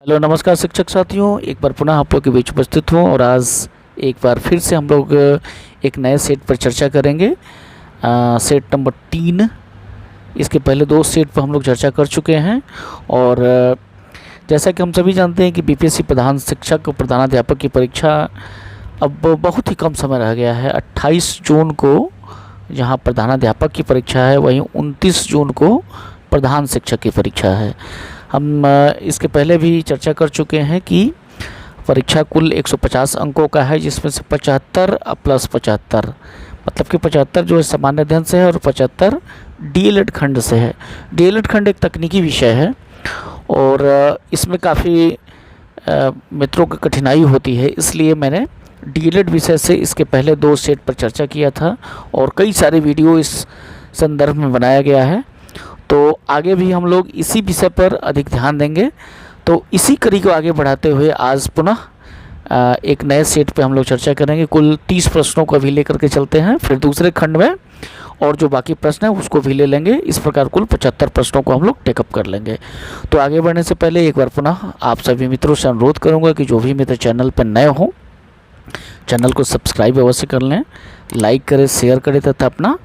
Hello नमस्कार शिक्षक साथियों, एक बार पुनः आप लोग के बीच उपस्थित हूँ और आज एक बार फिर से हम लोग एक नए सेट पर चर्चा करेंगे। Set number 3। इसके पहले 2 सेट पर हम लोग चर्चा कर चुके हैं और जैसा कि हम सभी जानते हैं कि बीपीएससी प्रधान शिक्षक और प्रधानाध्यापक की परीक्षा अब बहुत ही कम समय रह गया है। 28 जून को जहाँ प्रधानाध्यापक की परीक्षा है, वहीं 29 जून को प्रधान शिक्षक की परीक्षा है। हम इसके पहले भी चर्चा कर चुके हैं कि परीक्षा कुल 150 अंकों का है, जिसमें से 75 प्लस 75 मतलब कि 75 जो है सामान्य अध्ययन से है और 75 डीएलएड खंड से है। डीएलएड खंड एक तकनीकी विषय है और इसमें काफ़ी मित्रों की कठिनाई होती है, इसलिए मैंने डीएलएड विषय से इसके पहले 2 सेट पर चर्चा किया था और कई सारे वीडियो इस संदर्भ में बनाया गया है। तो आगे भी हम लोग इसी विषय पर अधिक ध्यान देंगे। तो इसी कड़ी को आगे बढ़ाते हुए आज पुनः एक नए सेट पे हम लोग चर्चा करेंगे। कुल 30 प्रश्नों को भी लेकर के चलते हैं, फिर दूसरे खंड में और जो बाकी प्रश्न हैं उसको भी ले लेंगे। इस प्रकार कुल 75 प्रश्नों को हम लोग टेकअप कर लेंगे। तो आगे बढ़ने से पहले एक बार पुनः आप सभी मित्रों से अनुरोध करूँगा कि जो भी मित्र चैनल पर नए हों, चैनल को सब्सक्राइब अवश्य कर लें, लाइक करें, शेयर करें तथा अपना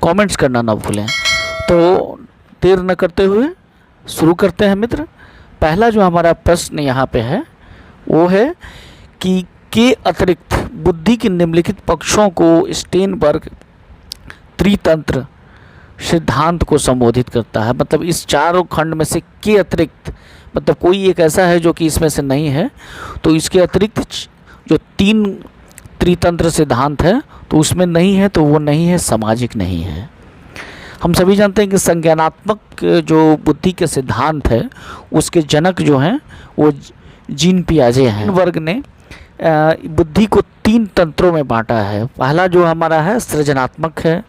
कमेंट्स करना ना भूलें। तो देर न करते हुए शुरू करते हैं मित्र। पहला जो हमारा प्रश्न यहाँ पे है वो है कि के अतिरिक्त बुद्धि के निम्नलिखित पक्षों को स्टेनबर्ग त्रितंत्र सिद्धांत को संबोधित करता है। मतलब इस चारों खंड में से के अतिरिक्त मतलब कोई एक ऐसा है जो कि इसमें से नहीं है, तो इसके अतिरिक्त जो 3 त्रितंत्र सिद्धांत है तो उसमें नहीं है, तो वो नहीं है, सामाजिक नहीं है। हम सभी जानते हैं कि संज्ञानात्मक जो बुद्धि के सिद्धांत है उसके जनक जो हैं वो जीन पियाजे हैं। वर्ग ने बुद्धि को 3 तंत्रों में बांटा है। पहला जो हमारा है सृजनात्मक है,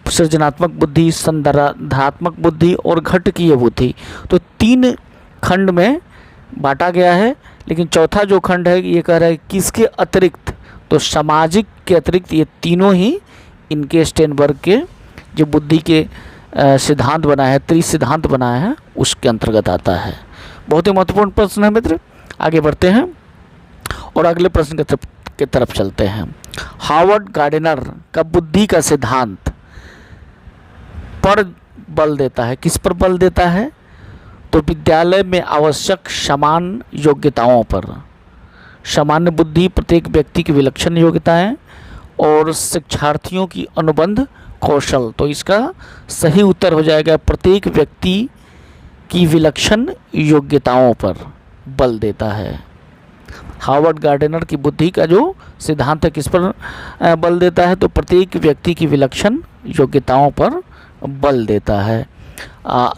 सृजनात्मक बुद्धि, संदर्भात्मक बुद्धि और घटकीय बुद्धि। तो 3 खंड में बांटा गया है, लेकिन चौथा जो खंड है ये कह रहा है किसके अतिरिक्त, तो सामाजिक के अतिरिक्त ये तीनों ही इनके स्टेनबर्ग के जो बुद्धि के सिद्धांत बनाया है, त्रिसिद्धांत बनाया है, उसके अंतर्गत आता है। बहुत ही महत्वपूर्ण प्रश्न है मित्र। आगे बढ़ते हैं और अगले प्रश्न के तरफ चलते हैं। हार्वर्ड गार्डनर का बुद्धि का सिद्धांत पर बल देता है। किस पर बल देता है, तो विद्यालय में आवश्यक समान योग्यताओं पर। सामान्य बुद्धि प्रत्येक व्यक्ति की विलक्षण योग्यताएं और शिक्षार्थियों की अनुबंध कौशल। तो इसका सही उत्तर हो जाएगा प्रत्येक व्यक्ति की विलक्षण योग्यताओं पर बल देता है। हार्वर्ड गार्डनर की बुद्धि का जो सिद्धांत है किस पर बल देता है, तो प्रत्येक व्यक्ति की विलक्षण योग्यताओं पर बल देता है।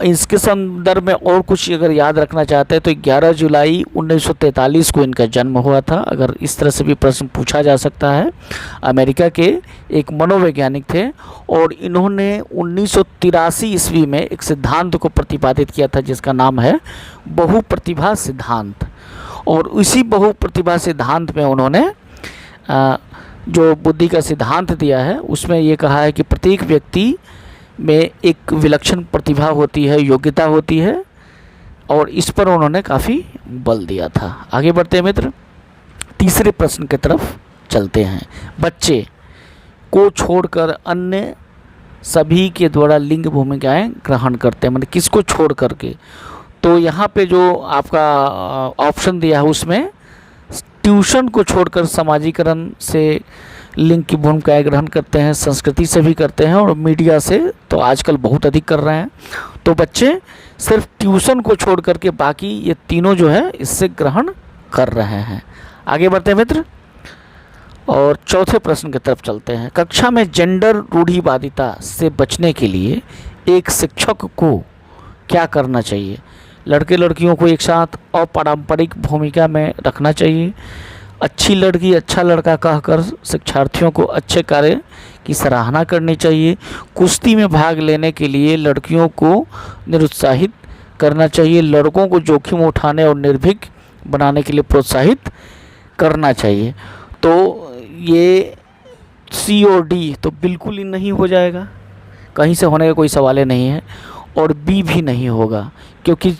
इसके संदर्भ में और कुछ अगर याद रखना चाहते हैं तो 11 जुलाई 1943 को इनका जन्म हुआ था। अगर इस तरह से भी प्रश्न पूछा जा सकता है। अमेरिका के एक मनोवैज्ञानिक थे और इन्होंने 1983 ईस्वी में एक सिद्धांत को प्रतिपादित किया था जिसका नाम है बहुप्रतिभा सिद्धांत। और उसी बहुप्रतिभा सिद्धांत में उन्होंने जो बुद्धि का सिद्धांत दिया है उसमें ये कहा है कि प्रत्येक व्यक्ति में एक विलक्षण प्रतिभा होती है, योग्यता होती है, और इस पर उन्होंने काफ़ी बल दिया था। आगे बढ़ते हैं मित्र, तीसरे प्रश्न की तरफ चलते हैं। बच्चे को छोड़कर अन्य सभी के द्वारा लिंग भूमिकाएं ग्रहण करते हैं। मतलब किसको छोड़ करके, तो यहाँ पे जो आपका ऑप्शन दिया है उसमें ट्यूशन को छोड़कर समाजीकरण से लिंग की भूमिकाएं ग्रहण करते हैं, संस्कृति से भी करते हैं और मीडिया से तो आजकल बहुत अधिक कर रहे हैं। तो बच्चे सिर्फ ट्यूशन को छोड़ करके बाकी ये तीनों जो है इससे ग्रहण कर रहे हैं। आगे बढ़ते हैं मित्र और चौथे प्रश्न की तरफ चलते हैं। कक्षा में जेंडर रूढ़िवादिता से बचने के लिए एक शिक्षक को क्या करना चाहिए। लड़के लड़कियों को एक साथ अपारंपरिक भूमिका में रखना चाहिए। अच्छी लड़की अच्छा लड़का कहकर शिक्षार्थियों को अच्छे कार्य की सराहना करनी चाहिए। कुश्ती में भाग लेने के लिए लड़कियों को निरुत्साहित करना चाहिए। लड़कों को जोखिम उठाने और निर्भीक बनाने के लिए प्रोत्साहित करना चाहिए। तो ये सी और डी तो बिल्कुल ही नहीं हो जाएगा, कहीं से होने का कोई सवाल ही नहीं है, और बी भी नहीं होगा, क्योंकि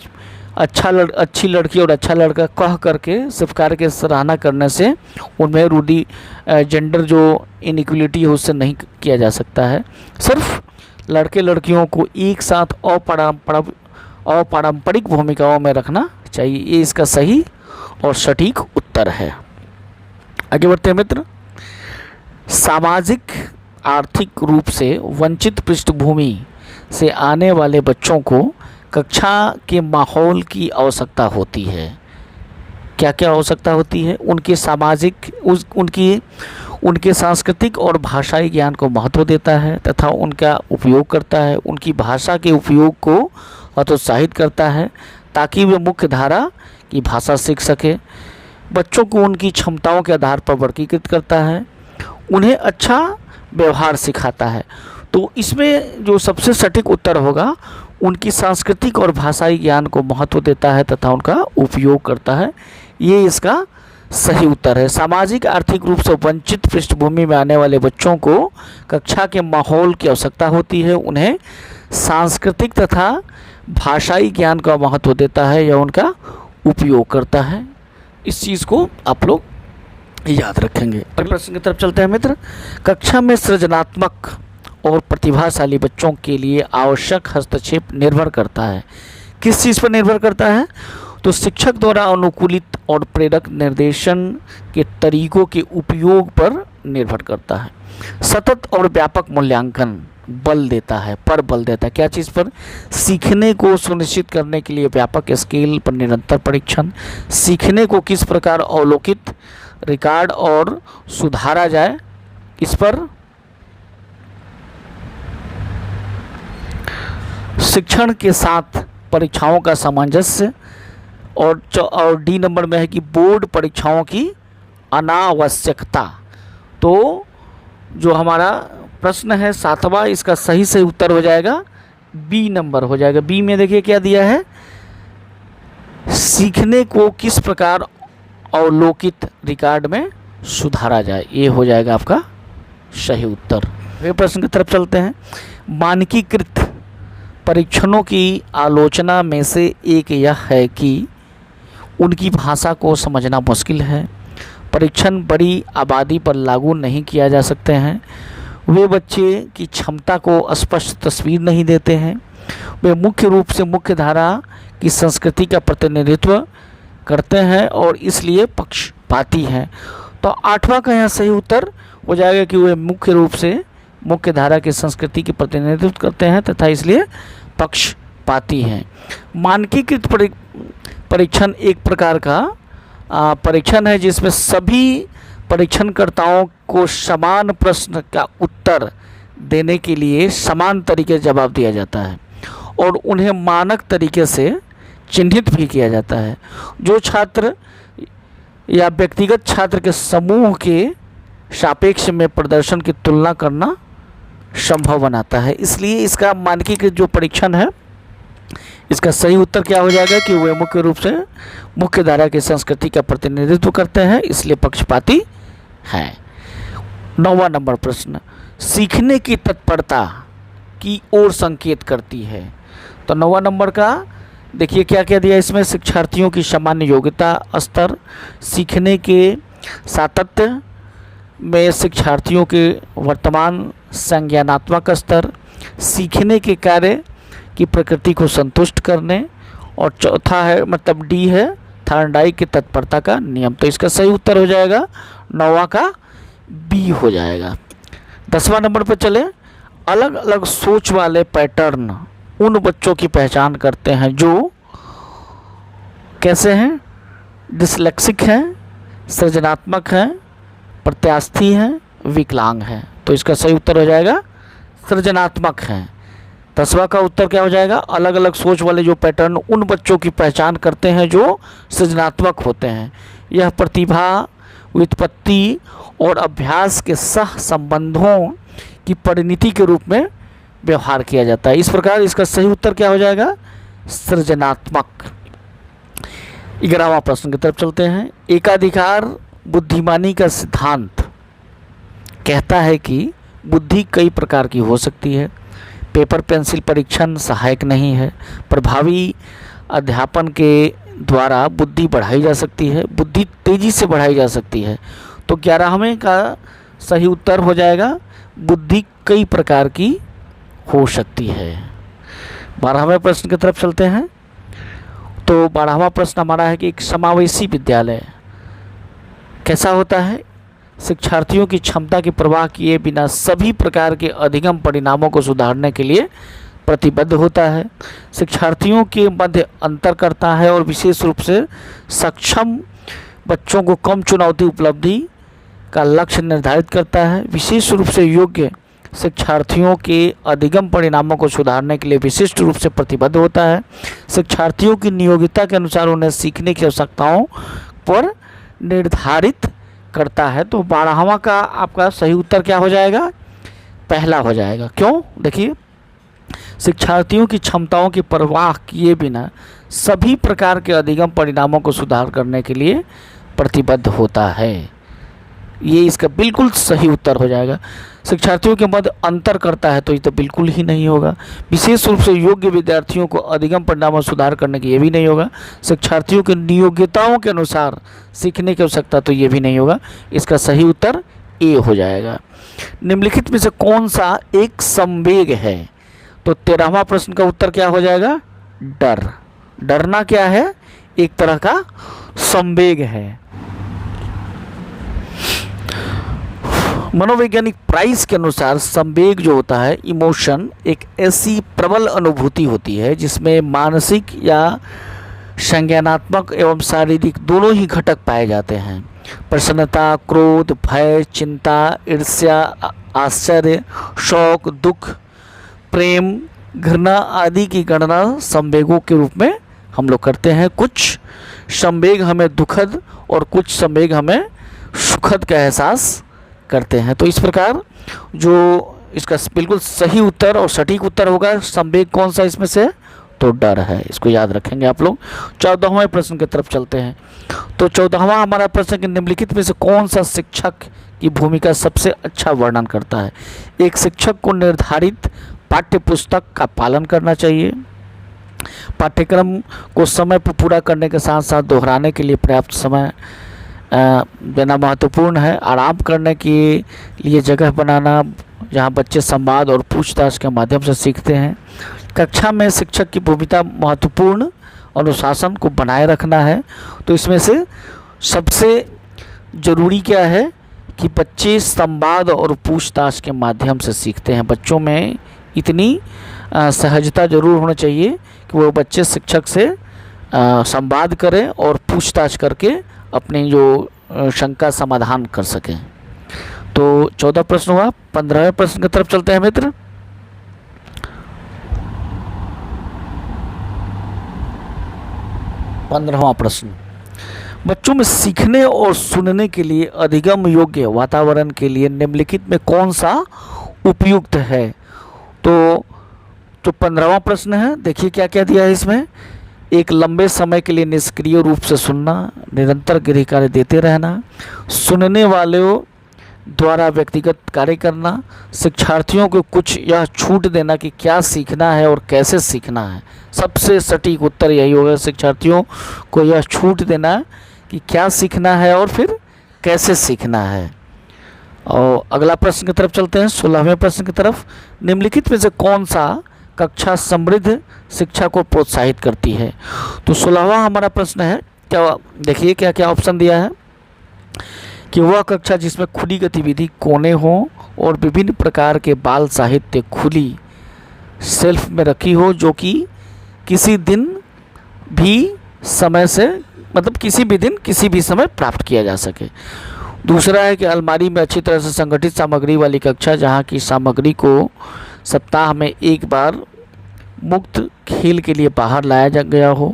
अच्छी लड़की और अच्छा लड़का कह करके सिर्फ कार्य की सराहना करने से उनमें जेंडर जो इनइक्वलिटी है उससे नहीं किया जा सकता है। सिर्फ लड़के लड़कियों को एक साथ अपारंपरिक भूमिकाओं में रखना चाहिए। ये इसका सही और सटीक उत्तर है। आगे बढ़ते हैं मित्र। सामाजिक आर्थिक रूप से वंचित पृष्ठभूमि से आने वाले बच्चों को कक्षा के माहौल की आवश्यकता होती है। क्या क्या आवश्यकता होती है? उनके सांस्कृतिक और भाषाई ज्ञान को महत्व देता है तथा उनका उपयोग करता है। उनकी भाषा के उपयोग को हतोत्साहित करता है ताकि वे मुख्य धारा की भाषा सीख सके। बच्चों को उनकी क्षमताओं के आधार पर वर्गीकृत करता है। उन्हें अच्छा व्यवहार सिखाता है। तो इसमें जो सबसे सटीक उत्तर होगा, उनकी सांस्कृतिक और भाषाई ज्ञान को महत्व देता है तथा उनका उपयोग करता है। ये इसका सही उत्तर है। सामाजिक आर्थिक रूप से वंचित पृष्ठभूमि में आने वाले बच्चों को कक्षा के माहौल की आवश्यकता होती है। उन्हें सांस्कृतिक तथा भाषाई ज्ञान का महत्व देता है या उनका उपयोग करता है। इस चीज़ को आप लोग याद रखेंगे। अगले प्रश्न की तरफ चलते हैं मित्र। कक्षा में सृजनात्मक और प्रतिभाशाली बच्चों के लिए आवश्यक हस्तक्षेप निर्भर करता है। किस चीज़ पर निर्भर करता है? तो शिक्षक द्वारा अनुकूलित और प्रेरक निर्देशन के तरीकों के उपयोग पर निर्भर करता है। सतत और व्यापक मूल्यांकन बल देता है क्या चीज़ पर? सीखने को सुनिश्चित करने के लिए व्यापक स्केल पर निरंतर परीक्षण। सीखने को किस प्रकार अवलोकित, रिकॉर्ड और सुधारा जाए, इस पर। शिक्षण के साथ परीक्षाओं का सामंजस्य और डी नंबर में है कि बोर्ड परीक्षाओं की अनावश्यकता। तो जो हमारा प्रश्न है 7वां, इसका सही उत्तर हो जाएगा बी नंबर हो जाएगा। बी में देखिए क्या दिया है, सीखने को किस प्रकार अवलोकित, रिकॉर्ड में सुधारा जाए। ये हो जाएगा आपका सही उत्तर। अगले प्रश्न की तरफ चलते हैं। मानकीकृत परीक्षणों की आलोचना में से एक यह है कि उनकी भाषा को समझना मुश्किल है। परीक्षण बड़ी आबादी पर लागू नहीं किया जा सकते हैं। वे बच्चे की क्षमता को स्पष्ट तस्वीर नहीं देते हैं। वे मुख्य रूप से मुख्य धारा की संस्कृति का प्रतिनिधित्व करते हैं और इसलिए पक्षपाती हैं। तो 8वां का यहाँ सही उत्तर हो जाएगा कि वे मुख्य रूप से मुख्य धारा की संस्कृति के प्रतिनिधित्व करते हैं तथा इसलिए पक्षपाती हैं। मानकीकृत परीक्षण एक प्रकार का परीक्षण है जिसमें सभी परीक्षणकर्ताओं को समान प्रश्न का उत्तर देने के लिए समान तरीके से जवाब दिया जाता है और उन्हें मानक तरीके से चिन्हित भी किया जाता है, जो छात्र या व्यक्तिगत छात्र के समूह के सापेक्ष में प्रदर्शन की तुलना करना संभव बनाता है। इसलिए इसका मानकीकृत जो परीक्षण है, इसका सही उत्तर क्या हो जाएगा कि वे मुख्य रूप से मुख्य धारा की संस्कृति का प्रतिनिधित्व करते हैं, इसलिए पक्षपाती हैं। 9वां नंबर प्रश्न, सीखने की तत्परता की ओर संकेत करती है। तो 9वां नंबर का देखिए क्या क्या दिया इसमें, शिक्षार्थियों की सामान्य योग्यता स्तर, सीखने के सातत्य में शिक्षार्थियों के वर्तमान संज्ञानात्मक स्तर, सीखने के कार्य की प्रकृति को संतुष्ट करने, और चौथा है मतलब डी है थॉर्नडाइक की तत्परता का नियम। तो इसका सही उत्तर हो जाएगा 9वां का बी हो जाएगा। 10वां नंबर पर चले, अलग अलग सोच वाले पैटर्न उन बच्चों की पहचान करते हैं जो कैसे हैं, डिसलेक्सिक हैं, सृजनात्मक हैं, प्रत्यास्थी हैं, विकलांग हैं। तो इसका सही उत्तर हो जाएगा सृजनात्मक हैं। 10वां का उत्तर क्या हो जाएगा, अलग अलग सोच वाले जो पैटर्न उन बच्चों की पहचान करते हैं जो सृजनात्मक होते हैं। यह प्रतिभा, व्युत्पत्ति और अभ्यास के सह संबंधों की परिणति के रूप में व्यवहार किया जाता है। इस प्रकार इसका सही उत्तर क्या हो जाएगा, सृजनात्मक। 11वां प्रश्न की तरफ चलते हैं। एकाधिकार बुद्धिमानी का सिद्धांत कहता है कि बुद्धि कई प्रकार की हो सकती है। पेपर पेंसिल परीक्षण सहायक नहीं है। प्रभावी अध्यापन के द्वारा बुद्धि बढ़ाई जा सकती है, बुद्धि तेज़ी से बढ़ाई जा सकती है। तो 11वें का सही उत्तर हो जाएगा बुद्धि कई प्रकार की हो सकती है। 12वें प्रश्न की तरफ चलते हैं। तो 12वां प्रश्न हमारा है कि एक समावेशी विद्यालय कैसा होता है? शिक्षार्थियों की क्षमता की परवाह किए बिना सभी प्रकार के अधिगम परिणामों को सुधारने के लिए प्रतिबद्ध होता है, शिक्षार्थियों के मध्य अंतर करता है और विशेष रूप से सक्षम बच्चों को कम चुनौती उपलब्धि का लक्ष्य निर्धारित करता है, विशेष रूप से योग्य शिक्षार्थियों के अधिगम परिणामों को सुधारने के लिए विशिष्ट रूप से प्रतिबद्ध होता है, शिक्षार्थियों की नियोगिता के अनुसार उन्हें सीखने की आवश्यकताओं पर निर्धारित करता है। तो 12वां का आपका सही उत्तर क्या हो जाएगा? पहला हो जाएगा। क्यों? देखिए, शिक्षार्थियों की क्षमताओं की परवाह किए बिना सभी प्रकार के अधिगम परिणामों को सुधार करने के लिए प्रतिबद्ध होता है। ये इसका बिल्कुल सही उत्तर हो जाएगा। शिक्षार्थियों के मध्य अंतर करता है तो ये तो बिल्कुल ही नहीं होगा। विशेष रूप से योग्य विद्यार्थियों को अधिगम परिणामों में सुधार करने की ये भी नहीं होगा। शिक्षार्थियों के नियोग्यताओं के अनुसार सीखने की आवश्यकता तो ये भी नहीं होगा। इसका सही उत्तर ए हो जाएगा। निम्नलिखित में से कौन सा एक संवेग है? तो 13वां प्रश्न का उत्तर क्या हो जाएगा? डर। डरना क्या है? एक तरह का संवेग है। मनोवैज्ञानिक प्राइस के अनुसार संवेग जो होता है, इमोशन, एक ऐसी प्रबल अनुभूति होती है जिसमें मानसिक या संज्ञानात्मक एवं शारीरिक दोनों ही घटक पाए जाते हैं। प्रसन्नता, क्रोध, भय, चिंता, ईर्ष्या, आश्चर्य, शौक, दुख, प्रेम, घृणा आदि की गणना संवेगों के रूप में हम लोग करते हैं। कुछ संवेग हमें दुखद और कुछ संवेग हमें सुखद का एहसास करते हैं। तो इस प्रकार जो इसका बिल्कुल सही उत्तर और सटीक उत्तर होगा, संवेग कौन सा इसमें से? तो डर है। इसको याद रखेंगे आप लोग। 14वें प्रश्न की तरफ चलते हैं। तो 14वां हमारा प्रश्न कि निम्नलिखित में से कौन सा शिक्षक की भूमिका सबसे अच्छा वर्णन करता है? एक शिक्षक को निर्धारित पाठ्य पुस्तक का पालन करना चाहिए, पाठ्यक्रम को समय पर पूरा करने के साथ साथ दोहराने के लिए पर्याप्त समय देना महत्वपूर्ण है, आराम करने के लिए जगह बनाना जहां बच्चे संवाद और पूछताछ के माध्यम से सीखते हैं, कक्षा में शिक्षक की भूमिका महत्वपूर्ण अनुशासन को बनाए रखना है। तो इसमें से सबसे ज़रूरी क्या है कि बच्चे संवाद और पूछताछ के माध्यम से सीखते हैं। बच्चों में इतनी सहजता जरूर होना चाहिए कि वो बच्चे शिक्षक से संवाद करें और पूछताछ करके अपनी जो शंका समाधान कर सकें। तो 14 प्रश्न हुआ। 15वें प्रश्न की तरफ चलते हैं मित्र। पंद्रहवां प्रश्न, बच्चों में सीखने और सुनने के लिए अधिगम योग्य वातावरण के लिए निम्नलिखित में कौन सा उपयुक्त है? तो 15वां प्रश्न है। देखिए क्या क्या दिया है इसमें। एक लंबे समय के लिए निष्क्रिय रूप से सुनना, निरंतर गृह कार्य देते रहना, सुनने वालों द्वारा व्यक्तिगत कार्य करना, शिक्षार्थियों को कुछ यह छूट देना कि क्या सीखना है और कैसे सीखना है। सबसे सटीक उत्तर यही होगा, शिक्षार्थियों को यह छूट देना कि क्या सीखना है और फिर कैसे सीखना है। और अगला प्रश्न की तरफ चलते हैं, 16वें प्रश्न की तरफ। निम्नलिखित में से कौन सा कक्षा समृद्ध शिक्षा को प्रोत्साहित करती है? तो 16वां हमारा प्रश्न है। क्या देखिए क्या क्या ऑप्शन दिया है कि वह कक्षा जिसमें खुली गतिविधि कोने हों और विभिन्न प्रकार के बाल साहित्य खुली शेल्फ में रखी हो, जो कि किसी दिन भी समय से मतलब किसी भी दिन किसी भी समय प्राप्त किया जा सके। दूसरा है कि अलमारी में अच्छी तरह से संगठित सामग्री वाली कक्षा, जहाँ की सामग्री को सप्ताह में एक बार मुक्त खेल के लिए बाहर लाया गया हो।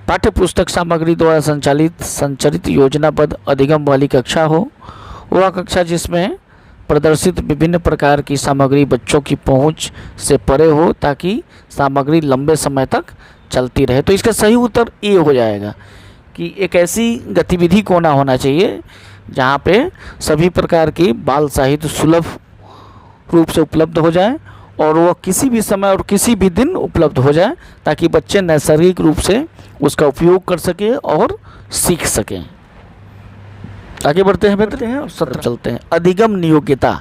पाठ्य पुस्तक सामग्री द्वारा संचालित योजनाबद्ध अधिगम वाली कक्षा हो। वह कक्षा जिसमें प्रदर्शित विभिन्न प्रकार की सामग्री बच्चों की पहुंच से परे हो, ताकि सामग्री लंबे समय तक चलती रहे। तो इसका सही उत्तर ए हो जाएगा कि एक ऐसी गतिविधि कोना होना चाहिए जहाँ पे सभी प्रकार की बाल साहित्य सुलभ रूप से उपलब्ध हो जाए और वह किसी भी समय और किसी भी दिन उपलब्ध हो जाए, ताकि बच्चे नैसर्गिक रूप से उसका उपयोग कर सकें और सीख सकें। आगे बढ़ते हैं और सत्र चलते हैं। अधिगम नियोग्यता।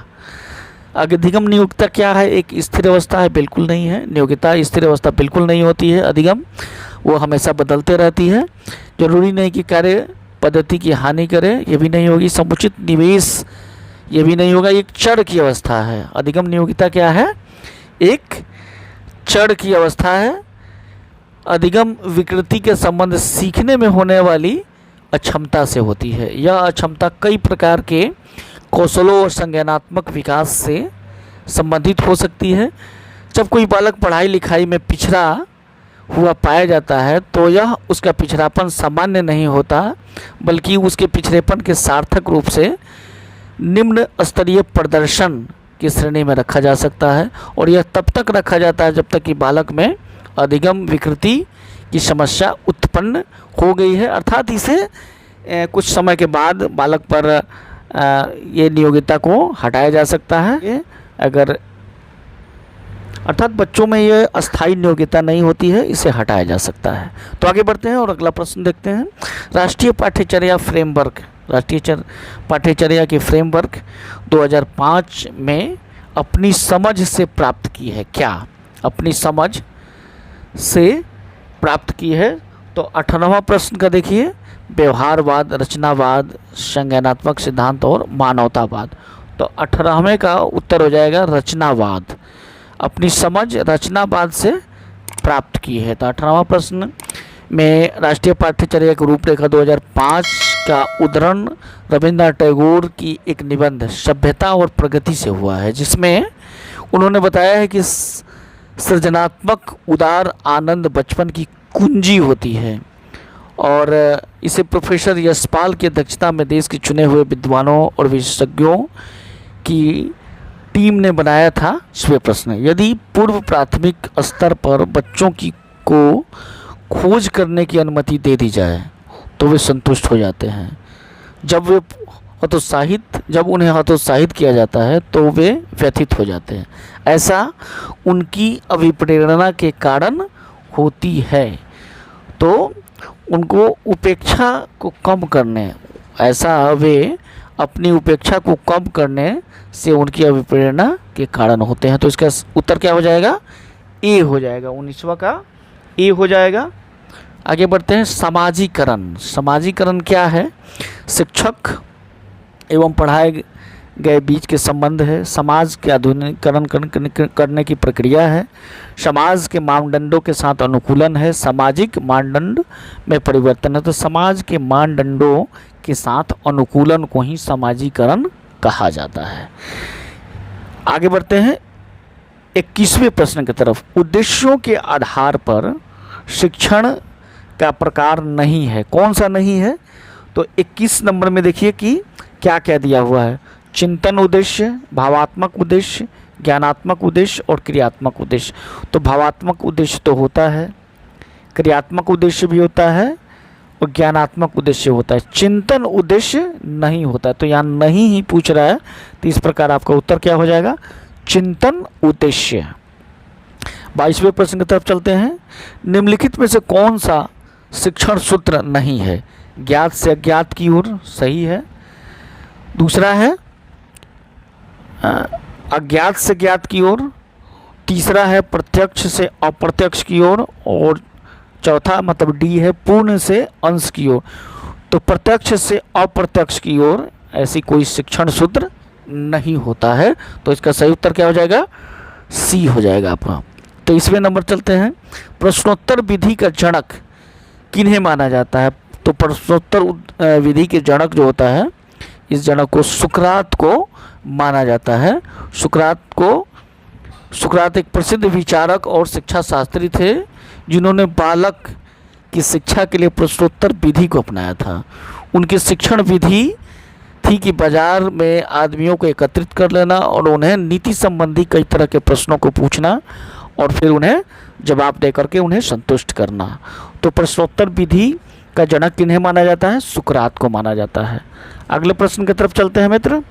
अधिगम नियोग्यता क्या है? एक स्थिर अवस्था है? बिल्कुल नहीं है। नियोग्यता स्थिर अवस्था बिल्कुल नहीं होती है। अधिगम वो हमेशा बदलते रहती है। जरूरी नहीं कि कार्य पद्धति की हानि करे, ये भी नहीं होगी। समुचित निवेश, ये भी नहीं होगा। एक चढ़ की अवस्था है। अधिगम नियोग्यता क्या है? एक चढ़ की अवस्था है। अधिगम विकृति के संबंध सीखने में होने वाली अक्षमता से होती है। यह अक्षमता कई प्रकार के कौशलों और संज्ञानात्मक विकास से संबंधित हो सकती है। जब कोई बालक पढ़ाई लिखाई में पिछड़ा हुआ पाया जाता है, तो यह उसका पिछड़ापन सामान्य नहीं होता, बल्कि उसके पिछड़ेपन के सार्थक रूप से निम्न स्तरीय प्रदर्शन की श्रेणी में रखा जा सकता है। और यह तब तक रखा जाता है जब तक कि बालक में अधिगम विकृति की समस्या उत्पन्न हो गई है, अर्थात इसे कुछ समय के बाद बालक पर ये नियोग्यता को हटाया जा सकता है। ये अगर अर्थात बच्चों में ये अस्थायी नियोग्यता नहीं होती है, इसे हटाया जा सकता है। तो आगे बढ़ते हैं और अगला प्रश्न देखते हैं। राष्ट्रीय पाठ्यचर्या फ्रेमवर्क, राष्ट्रीय पाठ्यचर्या के फ्रेमवर्क 2005 में अपनी समझ से प्राप्त की है क्या? अपनी समझ से प्राप्त की है। तो 18वां प्रश्न का देखिए, व्यवहारवाद, रचनावाद, संज्ञानात्मक सिद्धांत और मानवतावाद। तो 18वें का उत्तर हो जाएगा रचनावाद। अपनी समझ रचनावाद से प्राप्त की है। तो 18वां प्रश्न में राष्ट्रीय पाठ्यचर्या की रूपरेखा 2005 का उद्धरण रविन्द्रनाथ टैगोर की एक निबंध सभ्यता और प्रगति से हुआ है, जिसमें उन्होंने बताया है कि सृजनात्मक उदार आनंद बचपन की कुंजी होती है। और इसे प्रोफेसर यशपाल की अध्यक्षता में देश के चुने हुए विद्वानों और विशेषज्ञों की टीम ने बनाया था। छठवें प्रश्न, यदि पूर्व प्राथमिक स्तर पर बच्चों को खोज करने की अनुमति दे दी जाए तो वे संतुष्ट हो जाते हैं। जब उन्हें हतोत्साहित किया जाता है तो वे व्यथित हो जाते हैं। ऐसा उनकी अभिप्रेरणा के कारण होती है। तो उनको उपेक्षा को कम करने, ऐसा वे अपनी उपेक्षा को कम करने से उनकी अभिप्रेरणा के कारण होते हैं। तो इसका उत्तर क्या हो जाएगा? ए हो जाएगा। 19वां का ए हो जाएगा। आगे बढ़ते हैं। समाजीकरण। समाजीकरण क्या है? शिक्षक एवं पढ़ाए गए बीच के संबंध है। समाज के आधुनिकीकरण करने की प्रक्रिया है। समाज के मानदंडों के साथ अनुकूलन है। सामाजिक मानदंड में परिवर्तन है। तो समाज के मानदंडों के साथ अनुकूलन को ही समाजीकरण कहा जाता है। आगे बढ़ते हैं 21वें प्रश्न की तरफ। उद्देश्यों के आधार पर शिक्षण का प्रकार नहीं है। कौन सा नहीं है? तो 21 नंबर में देखिए कि क्या क्या दिया हुआ है। चिंतन उद्देश्य, भावात्मक उद्देश्य, ज्ञानात्मक उद्देश्य और क्रियात्मक उद्देश्य। तो भावात्मक उद्देश्य तो होता है, क्रियात्मक उद्देश्य भी होता है और ज्ञानात्मक उद्देश्य होता है। चिंतन उद्देश्य नहीं होता है। तो यहाँ नहीं ही पूछ रहा है, तो इस प्रकार आपका उत्तर क्या हो जाएगा? चिंतन उद्देश्य। 22वें प्रश्न की तरफ चलते हैं। निम्नलिखित में से कौन सा शिक्षण सूत्र नहीं है? ज्ञात से अज्ञात की ओर, सही है। दूसरा है अज्ञात से ज्ञात की ओर। तीसरा है प्रत्यक्ष से अप्रत्यक्ष की ओर। और चौथा मतलब डी है पूर्ण से अंश की ओर। तो प्रत्यक्ष से अप्रत्यक्ष की ओर ऐसी कोई शिक्षण सूत्र नहीं होता है। तो इसका सही उत्तर क्या हो जाएगा? सी हो जाएगा आपका। 23वें नंबर चलते हैं। प्रश्नोत्तर विधि का जनक किन्हें माना जाता है? तो प्रश्नोत्तर विधि के जनक जो होता है, इस जनक को सुकरात को माना जाता है। सुकरात एक प्रसिद्ध विचारक और शिक्षा शास्त्री थे, जिन्होंने बालक की शिक्षा के लिए प्रश्नोत्तर विधि को अपनाया था। उनकी शिक्षण विधि थी कि बाजार में आदमियों को एकत्रित कर लेना और उन्हें नीति संबंधी कई तरह के प्रश्नों को पूछना और फिर उन्हें जवाब दे करके उन्हें संतुष्ट करना। तो प्रश्नोत्तर विधि का जनक किन्हें माना जाता है? सुकरात को माना जाता है। अगले प्रश्न की तरफ चलते हैं मित्र।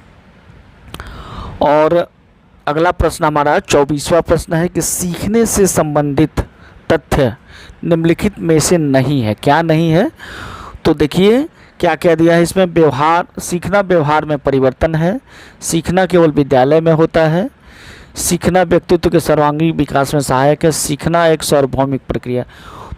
और अगला प्रश्न हमारा 24वां प्रश्न है कि सीखने से संबंधित तथ्य निम्नलिखित में से नहीं है। क्या नहीं है? तो देखिए क्या कह दिया है इसमें। सीखना व्यवहार में परिवर्तन है, सीखना केवल विद्यालय में होता है, सीखना व्यक्तित्व के सर्वांगीण विकास में सहायक है, सीखना एक सार्वभौमिक प्रक्रिया।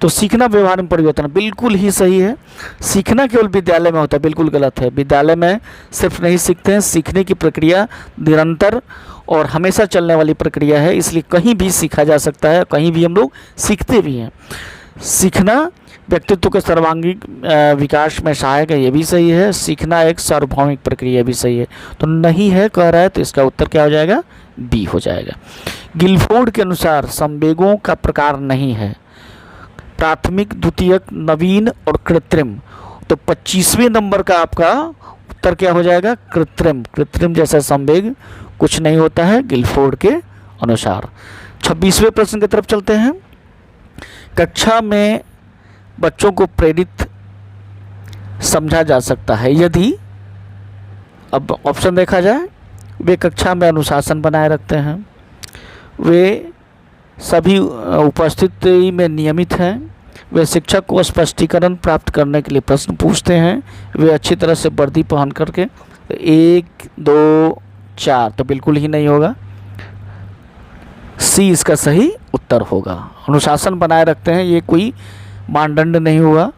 तो सीखना व्यवहार में परिवर्तन बिल्कुल ही सही है। सीखना केवल विद्यालय में होता है, बिल्कुल गलत है। विद्यालय में सिर्फ नहीं सीखते हैं, सीखने की प्रक्रिया निरंतर और हमेशा चलने वाली प्रक्रिया है, इसलिए कहीं भी सीखा जा सकता है, कहीं भी हम लोग सीखते भी हैं। सीखना व्यक्तित्व के सर्वांगीण विकास में सहायक है, ये भी सही है। सीखना एक सार्वभौमिक प्रक्रिया भी सही है। तो नहीं है कह रहा है, तो इसका उत्तर क्या हो जाएगा? बी हो जाएगा। गिलफोर्ड के अनुसार संवेगों का प्रकार नहीं है, प्राथमिक, द्वितीयक, नवीन और कृत्रिम। तो 25वें नंबर का आपका उत्तर क्या हो जाएगा? कृत्रिम। कृत्रिम जैसा संवेग कुछ नहीं होता है गिलफोर्ड के अनुसार। 26वें प्रश्न की तरफ चलते हैं। कक्षा में बच्चों को प्रेरित समझा जा सकता है यदि, अब ऑप्शन देखा जाए, वे कक्षा में अनुशासन बनाए रखते हैं, वे सभी उपस्थिति में नियमित हैं, वे शिक्षक को स्पष्टीकरण प्राप्त करने के लिए प्रश्न पूछते हैं, वे अच्छी तरह से वर्दी पहन करके। 1 2 4 तो बिल्कुल ही नहीं होगा, सी इसका सही उत्तर होगा। अनुशासन बनाए रखते हैं, ये कोई मानदंड नहीं हुआ।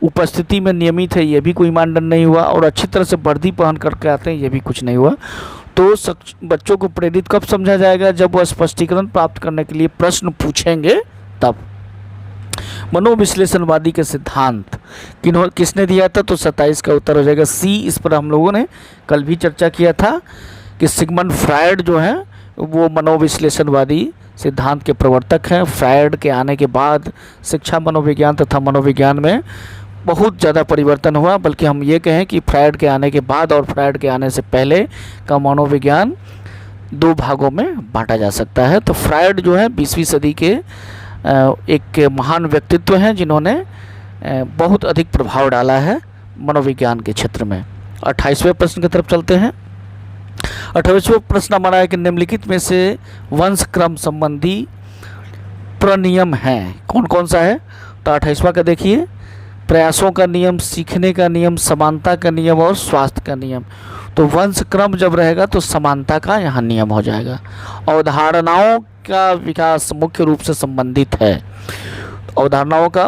उपस्थिति में नियमित है, ये भी कोई मानदंड नहीं हुआ। और अच्छी तरह से वर्दी पहन करके आते हैं, ये भी कुछ नहीं हुआ। तो बच्चों को प्रेरित कब समझा जाएगा? जब वह स्पष्टीकरण प्राप्त करने के लिए प्रश्न पूछेंगे तब। मनोविश्लेषणवादी के सिद्धांत किसने दिया था? तो 27 का उत्तर हो जाएगा सी। इस पर हम लोगों ने कल भी चर्चा किया था कि सिगमंड फ्रायड जो है वो मनोविश्लेषणवादी सिद्धांत के प्रवर्तक हैं। फ्रायड के आने के बाद शिक्षा मनोविज्ञान तथा मनोविज्ञान में बहुत ज़्यादा परिवर्तन हुआ, बल्कि हम ये कहें कि फ्रायड के आने के बाद और फ्रायड के आने से पहले का मनोविज्ञान 2 भागों में बांटा जा सकता है। तो फ्रायड जो है 20वीं सदी के एक महान व्यक्तित्व हैं जिन्होंने बहुत अधिक प्रभाव डाला है मनोविज्ञान के क्षेत्र में। 28वें प्रश्न की तरफ चलते हैं। 28वां प्रश्न हमारा है कि निम्नलिखित में से वंश क्रम संबंधी प्रनियम है, कौन कौन सा है? तो 28वां का देखिए, प्रयासों का नियम, सीखने का नियम, समानता का नियम और स्वास्थ्य का नियम। तो वंश क्रम जब रहेगा तो समानता का यहाँ नियम हो जाएगा। अवधारणाओं का विकास मुख्य रूप से संबंधित है। अवधारणाओं का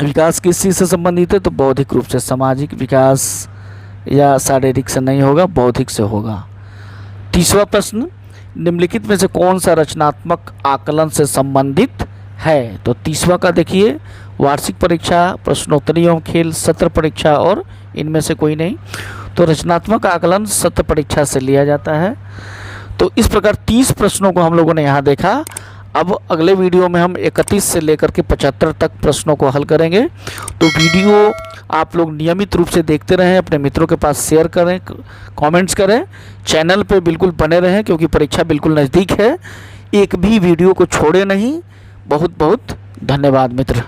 विकास किस चीज़ से संबंधित है? तो बौद्धिक रूप से। सामाजिक विकास या शारीरिक से नहीं होगा, बौद्धिक से होगा। 30वां प्रश्न, निम्नलिखित में से कौन सा रचनात्मक आकलन से संबंधित है? तो 30वां का देखिए, वार्षिक परीक्षा, प्रश्नोत्तरी एवं खेल, सत्र परीक्षा और इनमें से कोई नहीं। तो रचनात्मक आकलन सत्र परीक्षा से लिया जाता है। तो इस प्रकार 30 प्रश्नों को हम लोगों ने यहाँ देखा। अब अगले वीडियो में हम 31 से लेकर के 75 तक प्रश्नों को हल करेंगे। तो वीडियो आप लोग नियमित रूप से देखते रहें, अपने मित्रों के पास शेयर करें, कमेंट्स करें, चैनल पे बिल्कुल बने रहें क्योंकि परीक्षा बिल्कुल नज़दीक है। एक भी वीडियो को छोड़े नहीं। बहुत बहुत धन्यवाद मित्र।